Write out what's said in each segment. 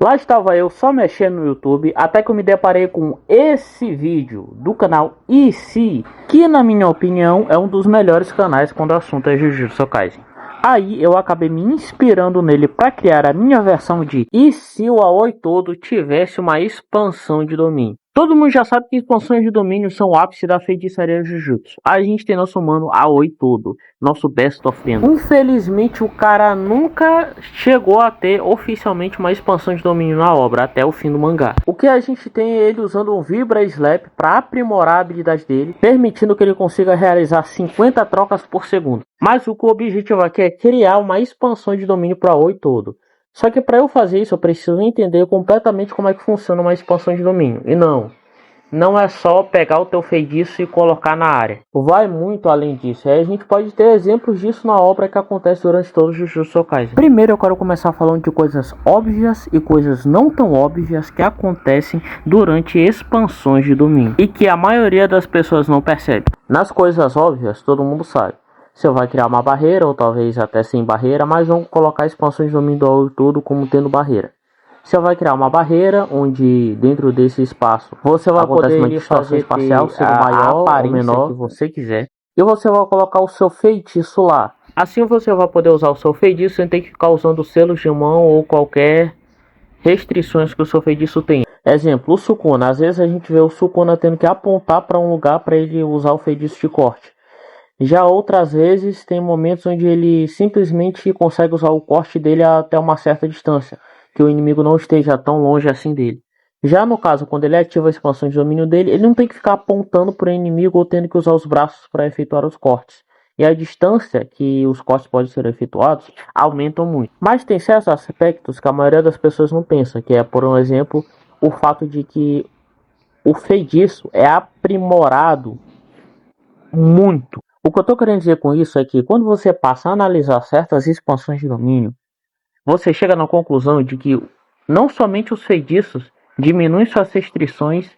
Lá estava eu só mexendo no YouTube, até que eu me deparei com esse vídeo do canal IC, que na minha opinião é um dos melhores canais quando o assunto é Jujutsu Kaisen. Aí eu acabei me inspirando nele para criar a minha versão de e se o Aoi todo tivesse uma expansão de domínio. Todo mundo já sabe que expansões de domínio são o ápice da feitiçaria Jujutsu. A gente tem nosso mano Aoi todo, nosso best of them. Infelizmente o cara nunca chegou a ter oficialmente uma expansão de domínio na obra, até o fim do mangá. O que a gente tem é ele usando um Vibra Slap para aprimorar a habilidade dele, permitindo que ele consiga realizar 50 trocas por segundo. Mas o objetivo aqui é criar uma expansão de domínio para Aoi todo. Só que para eu fazer isso eu preciso entender completamente como é que funciona uma expansão de domínio. E não é só pegar o teu feitiço e colocar na área. Vai muito além disso. Aí a gente pode ter exemplos disso na obra que acontece durante todo o Jujutsu Kaisen. Primeiro eu quero começar falando de coisas óbvias e coisas não tão óbvias que acontecem durante expansões de domínio e que a maioria das pessoas não percebe. Nas coisas óbvias todo mundo sabe. Você vai criar uma barreira, ou talvez até sem barreira, mas vamos colocar a expansão de domínio do Aoi todo como tendo barreira. Você vai criar uma barreira, onde dentro desse espaço você vai poder uma distorção espacial, sendo maior ou menor que você quiser. E você vai colocar o seu feitiço lá. Assim você vai poder usar o seu feitiço sem ter que ficar usando selos de mão ou qualquer restrições que o seu feitiço tem. Exemplo, o Sukuna. Às vezes a gente vê o Sukuna tendo que apontar para um lugar para ele usar o feitiço de corte. Já outras vezes tem momentos onde ele simplesmente consegue usar o corte dele até uma certa distância, que o inimigo não esteja tão longe assim dele. Já no caso, quando ele ativa a expansão de domínio dele, ele não tem que ficar apontando para o inimigo ou tendo que usar os braços para efetuar os cortes. E a distância que os cortes podem ser efetuados aumentam muito. Mas tem certos aspectos que a maioria das pessoas não pensa, que é, por um exemplo, o fato de que o feitiço é aprimorado muito. O que eu estou querendo dizer com isso é que quando você passa a analisar certas expansões de domínio, você chega na conclusão de que não somente os feitiços diminuem suas restrições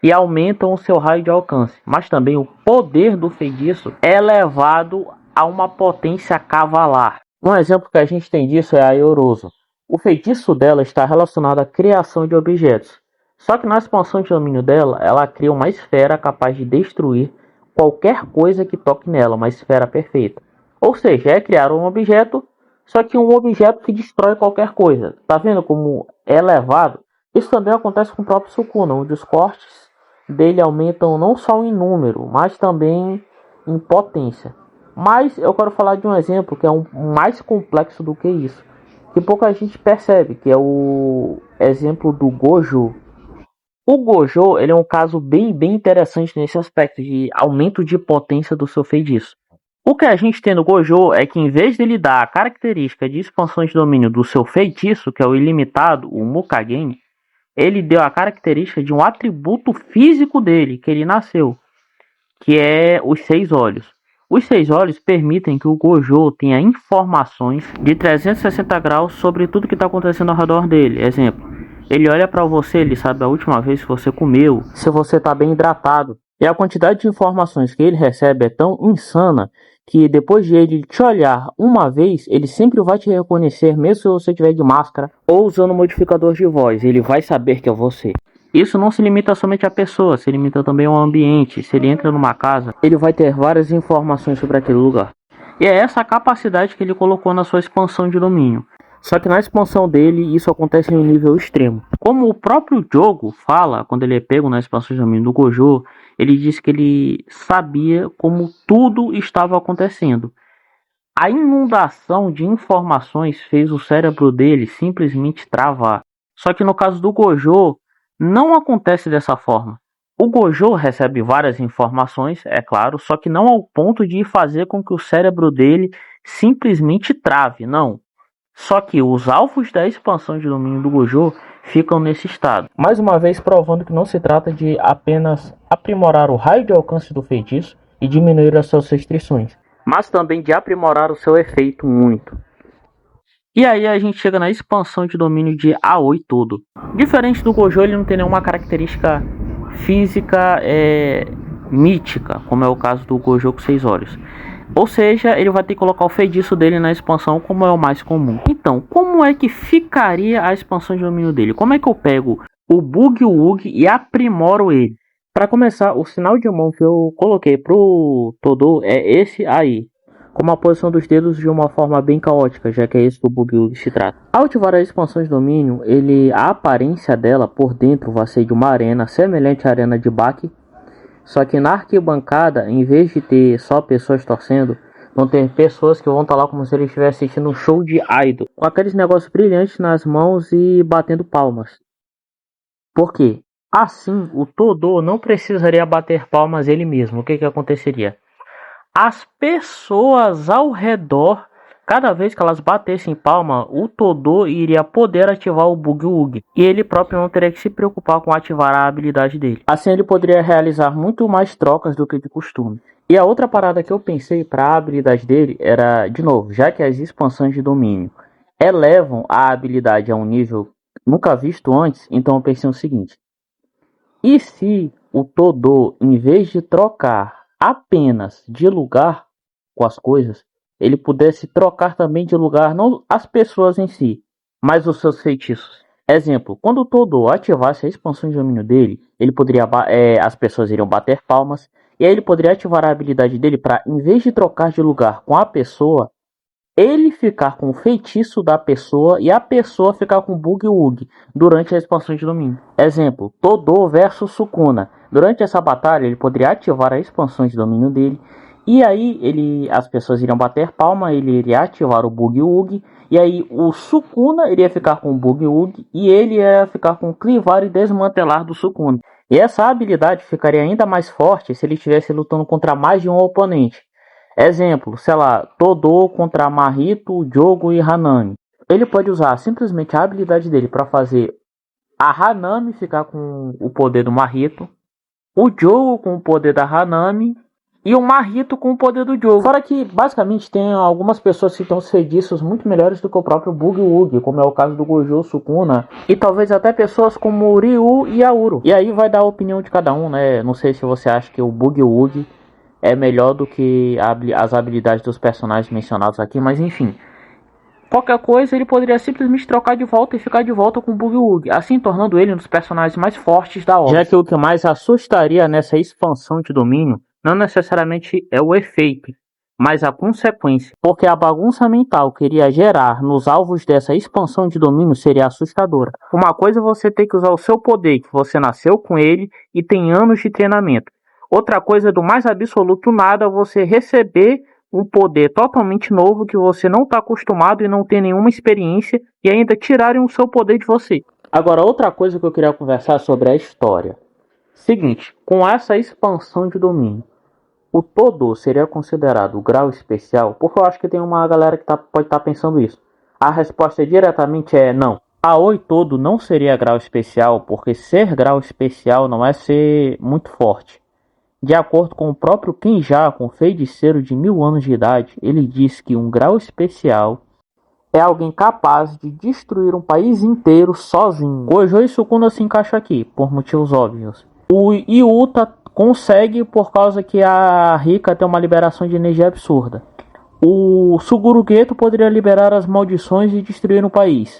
e aumentam o seu raio de alcance, mas também o poder do feitiço é elevado a uma potência cavalar. Um exemplo que a gente tem disso é a Yorose. O feitiço dela está relacionado à criação de objetos. Só que na expansão de domínio dela, ela cria uma esfera capaz de destruir qualquer coisa que toque nela, uma esfera perfeita. Ou seja, é criar um objeto, só que um objeto que destrói qualquer coisa. Tá vendo como é elevado? Isso também acontece com o próprio Sukuna, onde os cortes dele aumentam não só em número, mas também em potência. Mas eu quero falar de um exemplo que é mais complexo do que isso, que pouca gente percebe, que é o exemplo do Gojo. O Gojo, ele é um caso bem interessante nesse aspecto de aumento de potência do seu feitiço. O que a gente tem no Gojo é que em vez de ele dar a característica de expansão de domínio do seu feitiço, que é o ilimitado, o Mukagen, ele deu a característica de um atributo físico dele, que ele nasceu, que é os 6 olhos. Os 6 olhos permitem que o Gojo tenha informações de 360 graus sobre tudo que está acontecendo ao redor dele. Exemplo, ele olha para você, ele sabe a última vez que você comeu, se você está bem hidratado. E a quantidade de informações que ele recebe é tão insana que depois de ele te olhar uma vez, ele sempre vai te reconhecer, mesmo se você estiver de máscara ou usando modificador de voz. Ele vai saber que é você. Isso não se limita somente à pessoa, se limita também ao ambiente. Se ele entra numa casa, ele vai ter várias informações sobre aquele lugar. E é essa a capacidade que ele colocou na sua expansão de domínio. Só que na expansão dele, isso acontece em um nível extremo. Como o próprio jogo fala, quando ele é pego na expansão de domínio do Gojo, ele diz que ele sabia como tudo estava acontecendo. A inundação de informações fez o cérebro dele simplesmente travar. Só que no caso do Gojo, não acontece dessa forma. O Gojo recebe várias informações, é claro, só que não ao ponto de fazer com que o cérebro dele simplesmente trave, não. Só que os alvos da expansão de domínio do Gojo ficam nesse estado. Mais uma vez provando que não se trata de apenas aprimorar o raio de alcance do feitiço e diminuir as suas restrições, mas também de aprimorar o seu efeito muito. E aí a gente chega na expansão de domínio de Aoi todo. Diferente do Gojo, ele não tem nenhuma característica física mítica, como é o caso do Gojo com 6 olhos. Ou seja, ele vai ter que colocar o feitiço dele na expansão, como é o mais comum. Então, como é que ficaria a expansão de domínio dele? Como é que eu pego o Boogie e aprimoro ele? Para começar, o sinal de mão que eu coloquei pro Todô é esse aí, com uma posição dos dedos de uma forma bem caótica, já que é isso que o Boogie se trata. Ao ativar a expansão de domínio, a aparência dela por dentro vai ser de uma arena semelhante à arena de Baki, só que na arquibancada, em vez de ter só pessoas torcendo, vão ter pessoas que vão estar lá como se eles estivessem assistindo um show de idol, com aqueles negócios brilhantes nas mãos e batendo palmas. Por quê? Assim, o Todô não precisaria bater palmas ele mesmo. O que aconteceria? As pessoas ao redor, cada vez que elas batessem palma, o Todô iria poder ativar o Boogie e ele próprio não teria que se preocupar com ativar a habilidade dele. Assim ele poderia realizar muito mais trocas do que de costume. E a outra parada que eu pensei para a habilidade dele era, de novo, já que as expansões de domínio elevam a habilidade a um nível nunca visto antes, então eu pensei o seguinte: e se o Todô, em vez de trocar apenas de lugar com as coisas, ele pudesse trocar também de lugar, não as pessoas em si, mas os seus feitiços? Exemplo, quando o Todô ativasse a expansão de domínio dele, ele poderia, as pessoas iriam bater palmas, e aí ele poderia ativar a habilidade dele para, em vez de trocar de lugar com a pessoa, ele ficar com o feitiço da pessoa e a pessoa ficar com o Boogie durante a expansão de domínio. Exemplo, Todô versus Sukuna. Durante essa batalha ele poderia ativar a expansão de domínio dele e aí as pessoas iriam bater palma, ele iria ativar o Boogie e aí o Sukuna iria ficar com o Boogie e ele ia ficar com o clivar e desmantelar do Sukuna. E essa habilidade ficaria ainda mais forte se ele estivesse lutando contra mais de um oponente. Exemplo, sei lá, Todô contra Mahito, Jogo e Hanami. Ele pode usar simplesmente a habilidade dele para fazer a Hanami ficar com o poder do Mahito, o Jogo com o poder da Hanami e o Mahito com o poder do Jogo. Fora que, basicamente, tem algumas pessoas que têm serviços muito melhores do que o próprio Boogie, como é o caso do Gojo, Sukuna, e talvez até pessoas como o Ryu e Auro. E aí vai dar a opinião de cada um, né? Não sei se você acha que o Boogie é melhor do que as habilidades dos personagens mencionados aqui, mas enfim. Qualquer coisa, ele poderia simplesmente trocar de volta e ficar de volta com o Boogie, assim tornando ele um dos personagens mais fortes da obra. Já que o que mais assustaria nessa expansão de domínio não necessariamente é o efeito, mas a consequência, porque a bagunça mental que iria gerar nos alvos dessa expansão de domínio seria assustadora. Uma coisa é você ter que usar o seu poder, que você nasceu com ele e tem anos de treinamento. Outra coisa, do mais absoluto nada, você receber um poder totalmente novo que você não está acostumado e não tem nenhuma experiência e ainda tirarem o seu poder de você. Agora, outra coisa que eu queria conversar sobre a história. Seguinte, com essa expansão de domínio, o Todô seria considerado grau especial? Porque eu acho que tem uma galera que pode estar pensando isso. A resposta diretamente é não. A Oi Todo não seria grau especial, porque ser grau especial não é ser muito forte. De acordo com o próprio Kenjaku, um feiticeiro de 1000 anos de idade, ele diz que um grau especial é alguém capaz de destruir um país inteiro sozinho. Gojo e Sukuna se encaixam aqui, por motivos óbvios. O Yuta consegue por causa que a Rika tem uma liberação de energia absurda. O Suguru Geto poderia liberar as maldições e destruir um país.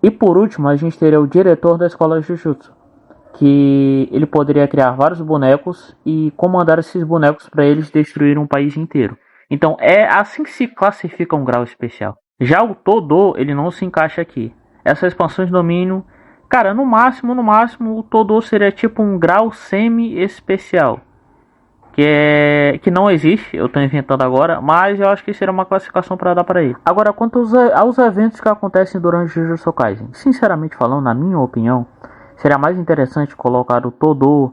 E por último, a gente teria o diretor da escola Jujutsu, que ele poderia criar vários bonecos e comandar esses bonecos para eles destruírem um país inteiro. Então é assim que se classifica um grau especial. Já o Todô, ele não se encaixa aqui. Essa expansão de domínio, cara, no máximo, o Todô seria tipo um grau semi-especial. Que não existe, eu estou inventando agora, mas eu acho que seria uma classificação para dar para ele. Agora, quanto aos eventos que acontecem durante Jujutsu Kaisen, sinceramente falando, na minha opinião, seria mais interessante colocar o Todô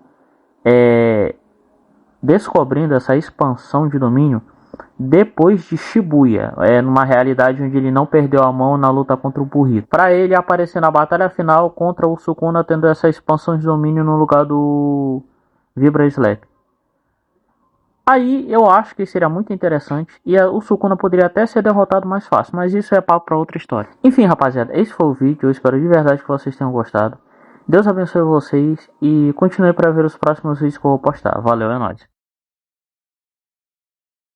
descobrindo essa expansão de domínio depois de Shibuya, numa realidade onde ele não perdeu a mão na luta contra o Burrito, para ele aparecer na batalha final contra o Sukuna, tendo essa expansão de domínio no lugar do Vibra Slap. Aí eu acho que seria muito interessante e o Sukuna poderia até ser derrotado mais fácil, mas isso é papo para outra história. Enfim, rapaziada, esse foi o vídeo, eu espero de verdade que vocês tenham gostado. Deus abençoe vocês e continue para ver os próximos vídeos que eu vou postar. Valeu, é nóis.